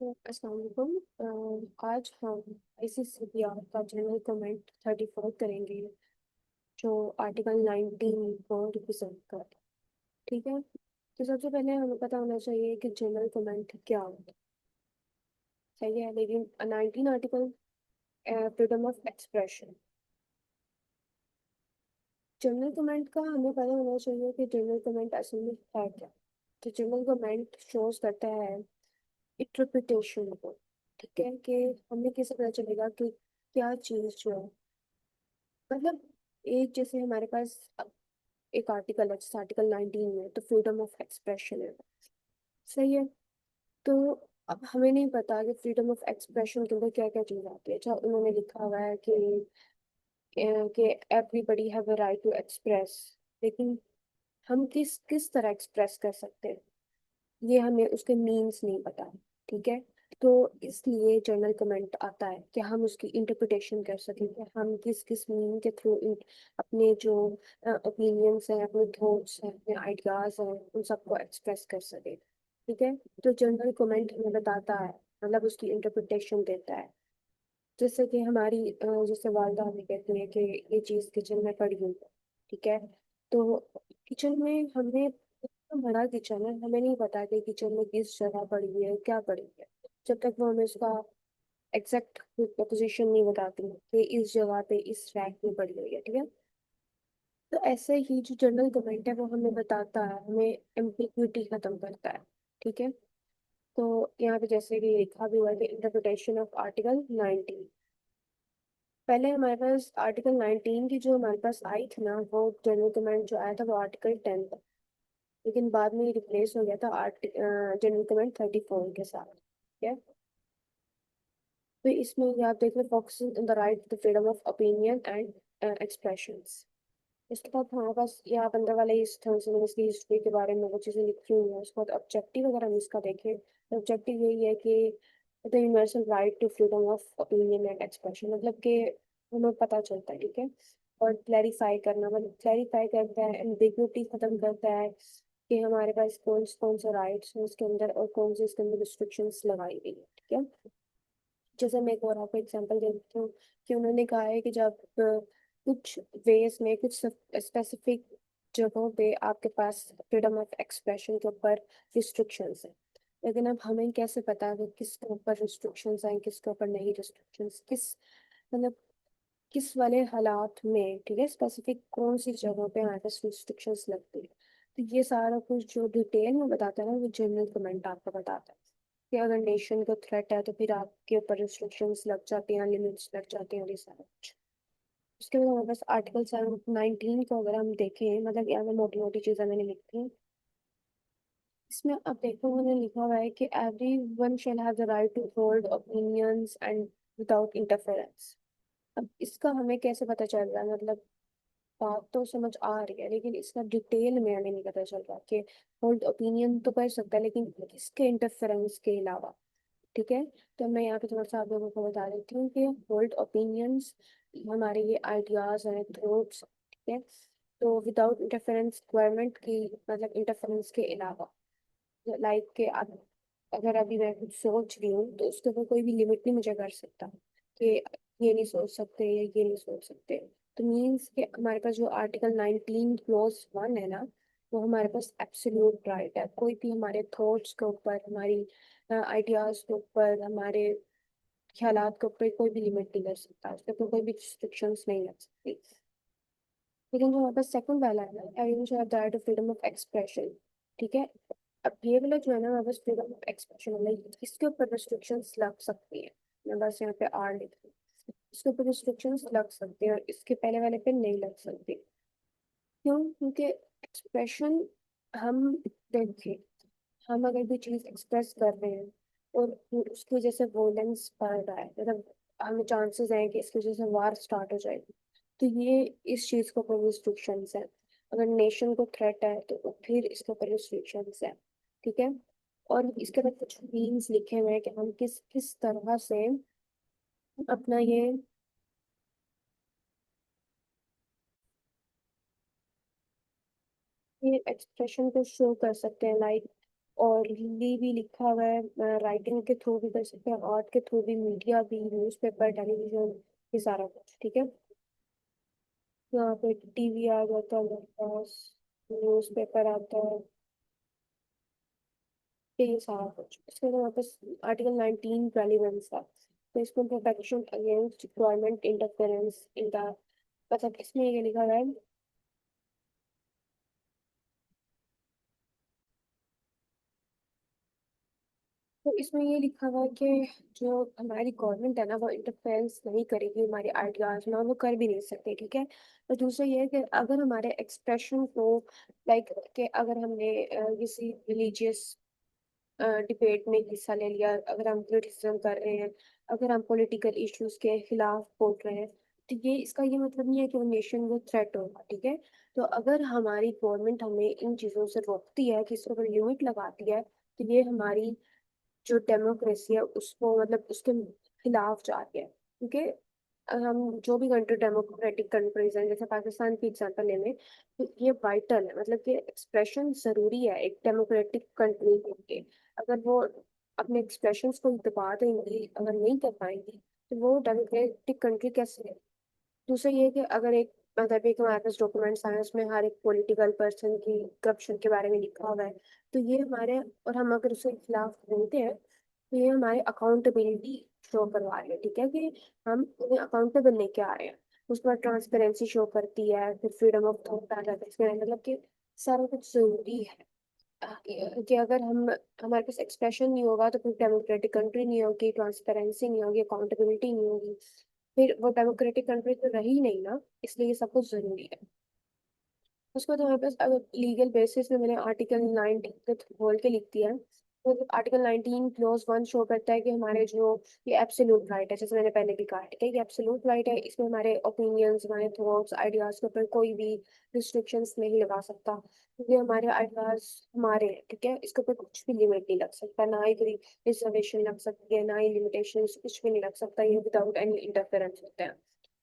अस्सलाम वालेकुम। आज हम ICCPR का जनरल कमेंट 34 करेंगे, जो आर्टिकल 19 को रिप्रेजेंट करता है। ठीक है, तो सबसे पहले हमें पता होना चाहिए कि जनरल कमेंट क्या होता है। सही है, लेकिन 19 article freedom of expression. General comment का हमें पता होना चाहिए कि जनरल कमेंट असल में है क्या। तो जनरल कमेंट शोज करता है इंटरप्रिटेशन को। ठीक है, कि हमें कैसे पता चलेगा कि क्या चीज़ जो है, मतलब एक जैसे हमारे पास एक आर्टिकल है, जैसे आर्टिकल 19 में तो फ्रीडम ऑफ एक्सप्रेशन है। सही है, तो अब हमें नहीं पता कि फ्रीडम ऑफ एक्सप्रेशन के अंदर क्या क्या चीज़ आती है। अच्छा, उन्होंने लिखा हुआ है कि everybody have a right to express, लेकिन हम किस किस तरह एक्सप्रेस कर सकते हैं, ये हमें उसके मीन्स नहीं पता है। ठीक है, तो इसलिए जर्नल कमेंट आता है कि हम उसकी इंटरप्रिटेशन कर सकें कि हम किस किस मीन के थ्रू अपने जो ओपिनियंस हैं, अपने थॉट्स हैं, अपने आइडियाज हैं, उन सबको एक्सप्रेस कर सकें। ठीक है, तो जर्नल कमेंट हमें बताता है, मतलब उसकी इंटरप्रिटेशन देता है। जैसे कि हमारी जैसे वालदा हमें कहती है कि ये चीज़ किचन में पड़ी हुई है। ठीक है, तो किचन में हमने इतना बड़ा किचन है, हमें नहीं पता कि किचन में किस जगह पड़ी हुई है, क्या पड़ी हुई है, जब तक वो हमें उसका एग्जैक्ट पोजीशन नहीं बताती कि इस जगह पे इस रैक में पड़ी हुई है। ठीक है, तो ऐसे ही जो जनरल कमेंट है वो हमें बताता है, हमें एम्प्लीक्विटी खत्म करता है। ठीक है, तो यहाँ पे जैसे कि लिखा भी हुआ है कि इंटरप्रिटेशन ऑफ आर्टिकल 19। पहले हमारे पास आर्टिकल 19 की जो हमारे पास आई थी ना, वो जनरल कमेंट जो आया था वो आर्टिकल 10 था, लेकिन बाद में रिप्लेस हो गया था जनरल कमेंट 34 के साथ। ठीक है, तो इसमें ये आप देख लो, focusing on the right to freedom of opinion and expressions. इसके बाद हमारे पास यहाँ अंदर वाले इस थर्ड की हिस्ट्री के बारे में वो चीज़ें लिखी हुई हैं। उसके बाद ऑब्जेक्टिव अगर हम इसका देखें तो ऑब्जेक्टिव यही है कि the universal right to freedom of opinion and expression, मतलब कि हमें पता चलता है। ठीक है, और क्लैरिफाई करना, मतलब क्लैरिफाई करता है, एम्बिग्युइटी खत्म करता है कि हमारे पास कौन कौन से राइट्स हैं इसके अंदर और कौन से इसके अंदर रिस्ट्रिक्शंस लगाई गई है। ठीक है, जैसे मैं एक और आपको एग्जांपल दे देती हूँ कि उन्होंने कहा है कि जब कुछ वेज में कुछ स्पेसिफिक जगहों पे आपके पास फ्रीडम ऑफ एक्सप्रेशन के ऊपर रिस्ट्रिक्शंस हैं, लेकिन अब हमें कैसे पता है कि किसके ऊपर रिस्ट्रिक्शंस हैं, किसके ऊपर नहीं रिस्ट्रिक्शंस, किस मतलब किस वाले हालात में। ठीक है, स्पेसिफिक कौन सी जगहों पे हमारे पास रिस्ट्रिक्शंस लगती है। तो ये सारा कुछ जो डिटेल में बताता है ना, वो जनरल कमेंट आपको बताता है कि अगर नेशन को थ्रेट है तो फिर आपके ऊपर रिस्ट्रिक्शंस लग जाती हैं, लिमिट्स लग जाती हैं, और ये सारा कुछ। उसके बाद हमारे पास आर्टिकल 19 को अगर हम देखें, मतलब यहाँ पे मोटी मोटी चीज़ें मैंने लिखी हैं। इसमें अब देखो, उन्होंने लिखा हुआ है कि every one shall have the right to hold opinions and without interference. अब इसका हमें कैसे पता चल रहा है, मतलब बात तो समझ आ रही है, लेकिन इसका डिटेल में हमें नहीं पता चल रहा कि होल्ड ओपिनियन तो कर सकता है, लेकिन किसके इंटरफेरेंस के अलावा। ठीक है, तो मैं यहाँ पे थोड़ा सा आप लोगों को बता देती हूँ कि होल्ड ओपिनियंस हमारे ये आइडियाज हैं, थॉट्स। ठीक है, तो विदाउट इंटरफेरेंस गवर्नमेंट की, मतलब इंटरफेरेंस के अलावा, लाइक के आप, अगर अभी मैं कुछ सोच रही हूँ तो उसके ऊपर कोई भी लिमिट नहीं मुझे कर सकता कि ये नहीं सोच सकते या ये नहीं सोच सकते। तो मीन्स कि हमारे पास जो आर्टिकल 19 क्लॉज 1 है ना, वो हमारे पास एब्सोल्यूट राइट है, कोई भी हमारे थॉट्स के ऊपर, हमारी आइडियाज के ऊपर, हमारे ख्यालात के ऊपर कोई भी लिमिट नहीं कर सकता, उसके ऊपर कोई भी रिस्ट्रिक्शंस नहीं लग सकती। लेकिन जो हमारे पास सेकंड वाला है ना, everyone should have the right to freedom of expression. ठीक है, अब ये वाला जो है ना, हमारे पास फ्रीडम ऑफ एक्सप्रेशन वाला, इसके ऊपर रिस्ट्रिक्शंस लग सकती है। मैं बस यहाँ पे आर लिख रही हूँ, इसके ऊपर रिस्ट्रिक्शंस लग सकती है और इसके पहले वाले पे नहीं लग सकती। क्यों? क्योंकि एक्सप्रेशन, हम देखिए, हम अगर कोई चीज़ एक्सप्रेस कर रहे हैं और उसकी वजह से वोलेंस बढ़ रहा है, मतलब हमें चांसेस हैं कि इसकी वजह से वार स्टार्ट हो जाएगी, तो ये इस चीज़ के ऊपर रिस्ट्रिक्शंस है। अगर नेशन को थ्रेट है तो फिर इसके ऊपर रिस्ट्रिक्शंस है। ठीक है, और इसके बाद कुछ मीन्स लिखे हुए हैं कि हम किस किस तरह से अपना ये एक्सप्रेशन को शो कर सकते हैं, लाइक orally भी लिखा हुआ है, राइटिंग के थ्रू भी कर सकते हैं, आर्ट के थ्रू भी, मीडिया भी, न्यूज़पेपर, टेलीविजन, ये सारा कुछ। ठीक है, यहाँ पे टीवी आ जाता है मेरे पास, न्यूज़पेपर आता है, ये सारा कुछ। इसके बाद हमारे पास आर्टिकल 19 रेलिवेंस है, तो इसमें protection against government interference in the, मतलब इसमें ये लिखा हुआ है, तो इसमें ये लिखा हुआ है कि जो हमारी गवर्नमेंट है ना, वो इंटरफेरेंस नहीं करेगी हमारे आइडियाज में, और वो कर भी नहीं सकते। ठीक है, और दूसरा ये है कि अगर हमारे एक्सप्रेशन को, लाइक कि अगर हमने किसी रिलीजियस डिबेट में हिस्सा ले लिया, अगर हम क्रिटिसिज्म कर रहे हैं, अगर हम पॉलिटिकल इश्यूज के खिलाफ बोल रहे हैं, तो ये इसका ये मतलब नहीं है कि वो नेशन को थ्रेट होगा। ठीक है, तो अगर हमारी गवर्नमेंट हमें इन चीज़ों से रोकती है, किसी पर लिमिट लगाती है, तो ये हमारी जो डेमोक्रेसी है उसको, मतलब उसके खिलाफ जा रही है। क्योंकि हम जो भी कंट्री, डेमोक्रेटिक कंट्रीज हैं, जैसे पाकिस्तान की एग्जांपल ले लें, तो ये वाइटल है, मतलब कि एक्सप्रेशन जरूरी है एक डेमोक्रेटिक कंट्री के लिए। अगर वो अपने एक्सप्रेशंस को दबा देंगी, अगर नहीं कर पाएंगी, तो वो डेमोक्रेटिक कंट्री कैसे है। दूसरा ये है कि अगर एक, मतलब एक हमारे पास डॉक्यूमेंट्स आए उसमें हर एक पॉलिटिकल पर्सन की करप्शन के बारे में लिखा हुआ है, तो ये हमारे, और हम अगर उसके खिलाफ बोलते हैं, तो ये हमारे अकाउंटेबिलिटी शो करवा रहे हैं। ठीक है, कि हम उन्हें अकाउंटेबल लेके आ रहे हैं। उसके बाद ट्रांसपेरेंसी शो करती है, फिर फ्रीडम ऑफ थॉट आ जाता है इसमें, मतलब कि सारा कुछ जरूरी है। कि अगर हम, हमारे पास एक्सप्रेशन नहीं होगा, तो फिर डेमोक्रेटिक कंट्री नहीं होगी, ट्रांसपेरेंसी नहीं होगी, अकाउंटेबिलिटी नहीं होगी, फिर वो डेमोक्रेटिक कंट्री तो रही नहीं ना। इसलिए ये सब कुछ जरूरी है। उसके बाद हमारे पास अगर लीगल बेसिस में, मैंने आर्टिकल 19 को खोल के लिख दिया है, तो आर्टिकल 19 क्लोज 1 शो करता है कि हमारे जो ये एब्सोल्यूट राइट है, जैसे मैंने पहले भी कहा, ठीक है, ये एब्सोल्यूट राइट है, इसमें हमारे ओपिनियंस, हमारे थॉट्स, आइडियाज के ऊपर कोई भी रिस्ट्रिक्शंस नहीं लगा सकता, क्योंकि हमारे आइडियाज हमारे हैं। ठीक है, इसके ऊपर कुछ भी लिमिट नहीं लग सकता, ना ही कोई रिजर्वेशन लग सकती है, ना ही लिमिटेशन, कुछ भी नहीं लग सकता, ये विदाउट एनी इंटरफेरेंस होते हैं।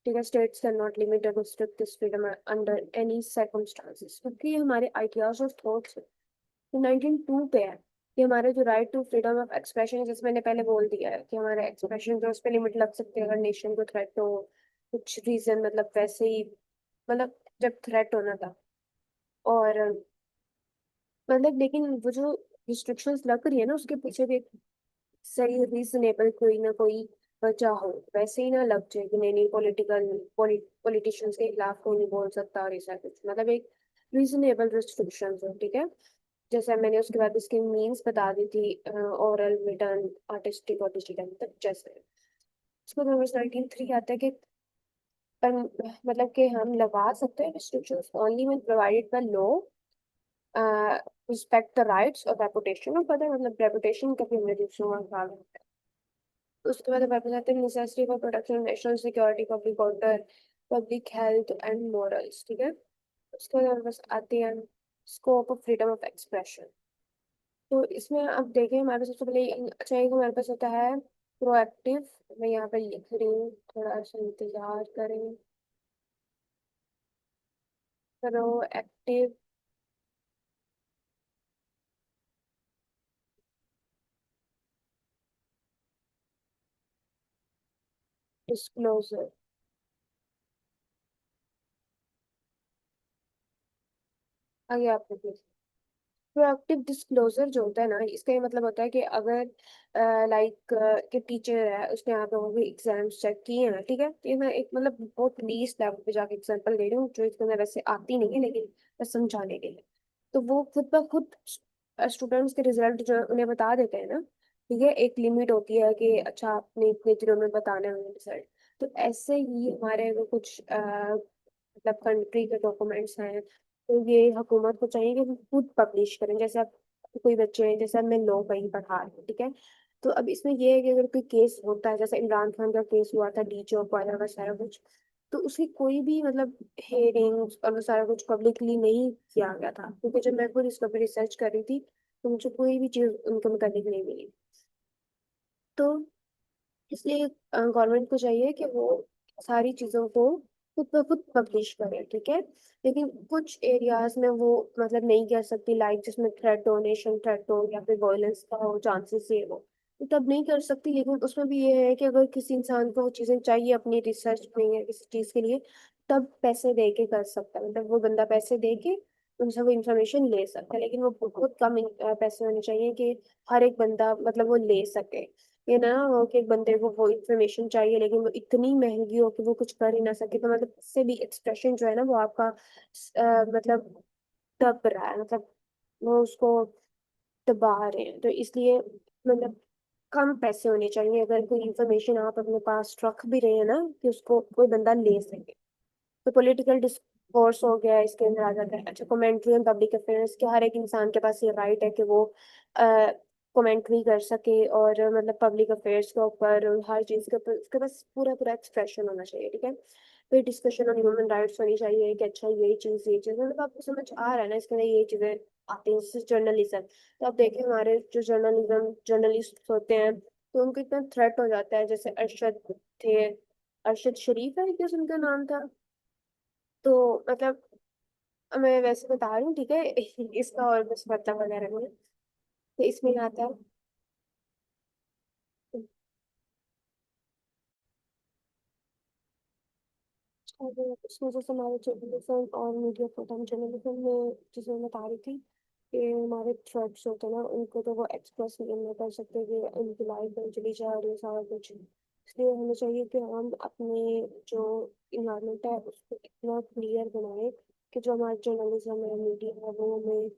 ठीक है, स्टेट्स कैन नॉट लिमिट और restrict this freedom under any circumstances, क्योंकि ये हमारे आइडियाज और थॉट्स है। तो 19(2) पे है कि हमारे जो right to freedom of expression है, जैसे मैंने पहले बोल दिया है कि हमारे एक्सप्रेशन जो, उस पर लिमिट लग सकती है अगर नेशन को थ्रेट हो, कुछ रीजन, मतलब वैसे ही, मतलब जब थ्रेट होना था। और मतलब लेकिन वो जो रिस्ट्रिक्शंस लग रही है ना, उसके पीछे भी एक सही रीजनेबल कोई ना कोई वजह हो, वैसे ही ना लग जाए कि नहीं नहीं, पॉलिटिशियंस के खिलाफ कोई नहीं बोल सकता और ऐसा कुछ, मतलब एक रीजनेबल रिस्ट्रिक्शंस हो। ठीक है, जैसे मैंने उसके बाद इसकी मीन्स बता दी थी, ओरल, रिटर्न, आर्टिस्टिक और डिजिटल, तक जैसे। उसको नंबर 19(3) आता है कि पर, मतलब कि हम लगा सकते हैं restrictions only when provided by law, respect the rights और रेपुटेशन, और पता है मतलब रेपुटेशन कभी हमने दूसरों का खा लिया। उसके बाद हमारे पास आते हैं necessity for protection national security, public order, public health and morals. ठीक है, उसके बाद हमारे पास आते हैं scope of freedom of expression. तो इसमें अब देखें, हमारे पास सबसे पहले अच्छा, एक हमारे पास होता है प्रोएक्टिव, मैं यहाँ पे लिख रही हूँ, थोड़ा सा इंतजार करें। प्रोएक्टिव डिस्क्लोजर, आगे आप देखिए। प्रोएक्टिव डिस्क्लोजर जो होता है ना, इसका ये मतलब होता है कि अगर लाइक कि टीचर है, उसने आप लोगों के एग्जाम्स चेक किए हैं, ठीक है, तो ये मैं एक मतलब बहुत लीस्ट लेवल पे जाके एग्जांपल दे रही हूँ, जो इसके अंदर वैसे आती नहीं है, लेकिन बस समझाने के लिए। तो वो खुद ब खुद स्टूडेंट्स के रिजल्ट जो है, उन्हें बता देते हैं ना। ठीक है, एक लिमिट होती है कि अच्छा, आपने इतने दिनों में बताने होंगे रिजल्ट। तो ऐसे ही हमारे अगर कुछ मतलब कंट्री के डॉक्यूमेंट्स हैं, तो ये हुकूमत को चाहिए कि वो खुद पब्लिश करें। जैसे अब कोई बच्चे हैं, जैसे अब मैं लॉ कहीं पढ़ा रही हूँ, ठीक है, तो अब इसमें ये है कि अगर कोई केस होता है, जैसे इमरान खान का केस हुआ था, डी जॉब वाला का सारा कुछ, तो उसकी कोई भी मतलब हेयरिंग्स और वो सारा कुछ पब्लिकली नहीं किया गया था, क्योंकि जब मैं खुद इसको भी रिसर्च कर रही थी, तो मुझे कोई भी चीज़ उनके मुताबिक नहीं मिली। तो इसलिए गवर्नमेंट को चाहिए कि वो सारी चीज़ों को खुद ब खुद पब्लिश करें, ठीक है। लेकिन कुछ एरियाज में वो मतलब नहीं कर सकती, लाइक जिसमें थ्रेट डोनेशन थ्रेट हो या फिर वायलेंस का हो चांसेस है वो, तो तब नहीं कर सकती। लेकिन उसमें भी ये है कि अगर किसी इंसान को वो चीजें चाहिए अपनी रिसर्च में या किसी चीज के लिए, तब पैसे दे के कर सकता है, मतलब वो बंदा पैसे दे के उनसे वो इंफॉर्मेशन ले सकता है। लेकिन वो बहुत कम पैसे होने चाहिए कि हर एक बंदा मतलब वो ले सके। ये ना हो कि एक बंदे को वो इन्फॉर्मेशन चाहिए लेकिन वो इतनी महंगी हो कि वो कुछ कर ही ना सके, तो मतलब इससे भी एक्सप्रेशन जो है ना वो आपका मतलब दब रहा है, मतलब वो उसको दबा रहे हैं। तो इसलिए मतलब कम पैसे होने चाहिए अगर कोई इन्फॉर्मेशन आप अपने पास रख भी रहे हैं ना, कि उसको कोई बंदा ले सके। तो पॉलिटिकल डिस्कोर्स हो गया, इसके अंदर आ जाता है। अच्छा, कमेंट्री एंड पब्लिक अफेयर्स, कि हर एक इंसान के पास ये राइट है कि वो कमेंट्री कर सके और मतलब पब्लिक अफेयर्स के ऊपर हर चीज के ऊपर उसके पास पूरा पूरा एक्सप्रेशन होना चाहिए, ठीक है। फिर डिस्कशन ऑन ह्यूमन राइट्स होनी चाहिए कि अच्छा ये चीज मतलब आपको समझ आ रहा है ना, इसके अंदर ये चीजें आती हैं। जैसे जर्नलिज्म, तो आप देखें हमारे जो जर्नलिस्ट होते हैं तो उनको इतना थ्रेट हो जाता है। जैसे अरशद थे, अरशद शरीफ है क्या उनका नाम था। तो मतलब मैं वैसे बता रही हूँ, ठीक है। इसका और कुछ मतलब वगैरह नहीं है। तो इसमें आता है और उसमें जैसे हमारे जर्नलिज्म और मीडिया फ्रीडम, जर्नलिज्म में जिसे मैं बता रही थी कि हमारे थ्रेड्स होते हैं ना, उनको तो वो एक्सप्रेस नहीं कर सकते कि उनकी लाइफ में चली जा रही है सारा कुछ। इसलिए हमें चाहिए कि हम अपने जो इन्वायरमेंट है उसको इतना क्लियर बनाए कि जो हमारा जर्नलिज्म है, मीडिया है, वो हमें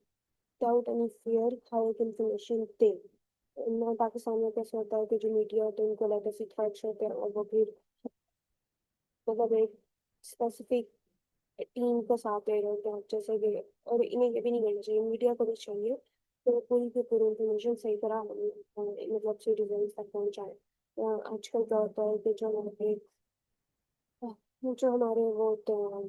विदाउट एनी फियर हर एक इंफॉर्मेशन दे। ना पाकिस्तान में कैसे होता है कि जो मीडिया होते हैं उनको लेकर थ्रेट्स होते हैं और वो फिर मतलब एक स्पेसिफिक टीम को साथ दे रहे होते हैं, जैसे कि और इन्हें ये भी नहीं करना चाहिए, मीडिया को भी चाहिए तो वो पूरी की पूरी इंफॉर्मेशन सही तरह मतलब सिटीजन तक पहुंचाए। आजकल क्या होता है कि जो हमारे वो होते हैं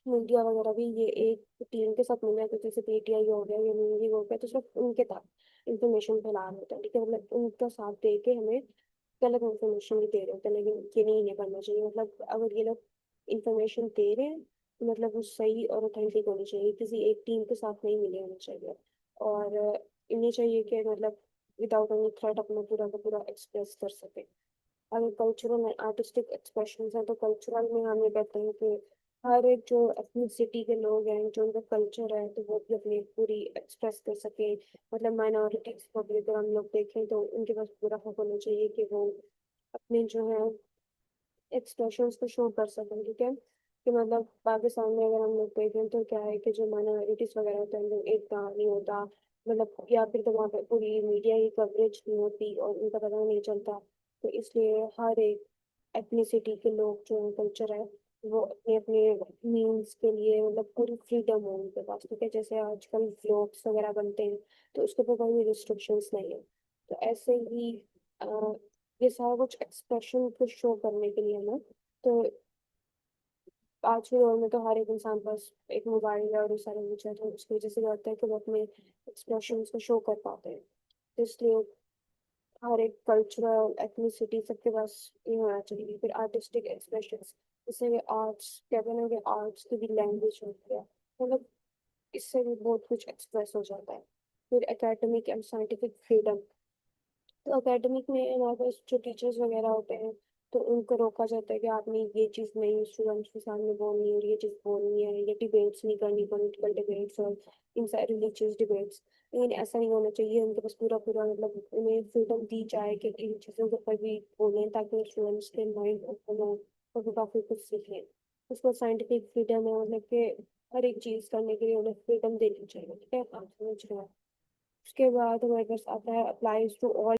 मीडिया वगैरह भी, ये एक टीम के साथ मिला है, तो जैसे पीटीआई हो गया या न्यूज़ हो गया, तो सिर्फ उनके तक इंफॉर्मेशन फैला रहे होता है, ठीक है। मतलब उनका साथ दे के हमें गलत इंफॉर्मेशन भी दे रहे होते हैं। लेकिन ये नहीं करना चाहिए, मतलब अगर ये लोग इंफॉर्मेशन दे रहे हैं तो मतलब वो सही और ऑथेंटिक होनी चाहिए, किसी एक टीम के साथ नहीं मिले होना चाहिए। और इन्हें चाहिए कि मतलब विदाउट एनी थ्रेट अपना पूरा का पूरा एक्सप्रेस कर सके। अगर कल्चरल एंड आर्टिस्टिक एक्सप्रेशन है तो कल्चरल में हम ये कहते हैं कि हर एक जो एथनिसिटी के लोग हैं जो उनका कल्चर है तो वो भी अपनी पूरी एक्सप्रेस कर सके। मतलब माइनॉरिटीज को भी अगर हम लोग देखें तो उनके पास पूरा हक होना चाहिए कि वो अपने जो है एक्सप्रेशंस को शो कर सकें, ठीक है। कि मतलब पाकिस्तान में अगर हम लोग देखें तो क्या है कि जो माइनॉरिटीज वगैरह होते हैं उनको एक नहीं होता, मतलब या फिर तो वहाँ पे पूरी मीडिया की कवरेज नहीं होती और उनका पता नहीं चलता। तो इसलिए हर एक एथनिसिटी के लोग जो कल्चर है वो अपने अपने मीन्स के लिए मतलब पूरी फ्रीडम हो उनके पास, ठीक है। जैसे आजकल व्लॉग्स वगैरह बनते हैं तो उसके ऊपर कोई रिस्ट्रिक्शंस नहीं है। तो ऐसे ही ये सारा कुछ एक्सप्रेशन को शो करने के लिए ना, तो आज के दौर में तो हर एक इंसान पास एक मोबाइल है और ये सारे फीचर, तो उसकी वजह से क्या होता है कि वो अपने एक्सप्रेशन को शो कर पाते हैं। तो इसलिए हर एक कल्चरल एथनिसिटी सबके पास ये होना चाहिए। फिर आर्टिस्टिक एक्सप्रेशन, जैसे कि आर्ट्स कहते हैं ना कि आर्ट्स की भी लैंग्वेज होती है, मतलब इससे भी बहुत कुछ एक्सप्रेस हो जाता है। फिर एकेडमिक एंड साइंटिफिक फ्रीडम, तो अकेडमिक में हमारे पास जो टीचर्स वगैरह होते हैं तो उनको रोका जाता है कि आपने ये चीज़ नहीं स्टूडेंट्स के सामने बोलनी है और ये चीज़ बोलनी है, ये डिबेट्स नहीं करनी, पॉलिटिकल डिबेट्स और इन सारे रिलीजियस डिबेट्स। लेकिन ऐसा नहीं होना चाहिए, उनके पास पूरा पूरा मतलब उन्हें फ्रीडम दी जाए कि इन चीज़ों के ऊपर भी बोलें ताकि स्टूडेंट्स के माइंड ओपन हो और वो काफ़ी कुछ सीखें। उसको साइंटिफिक फ्रीडम है, मतलब कि हर एक चीज़ करने के लिए उन्हें फ्रीडम देनी चाहिए, ठीक है। आप समझ रहे हैं। उसके बाद हमारे पास आता है अप्लाइज टू ऑल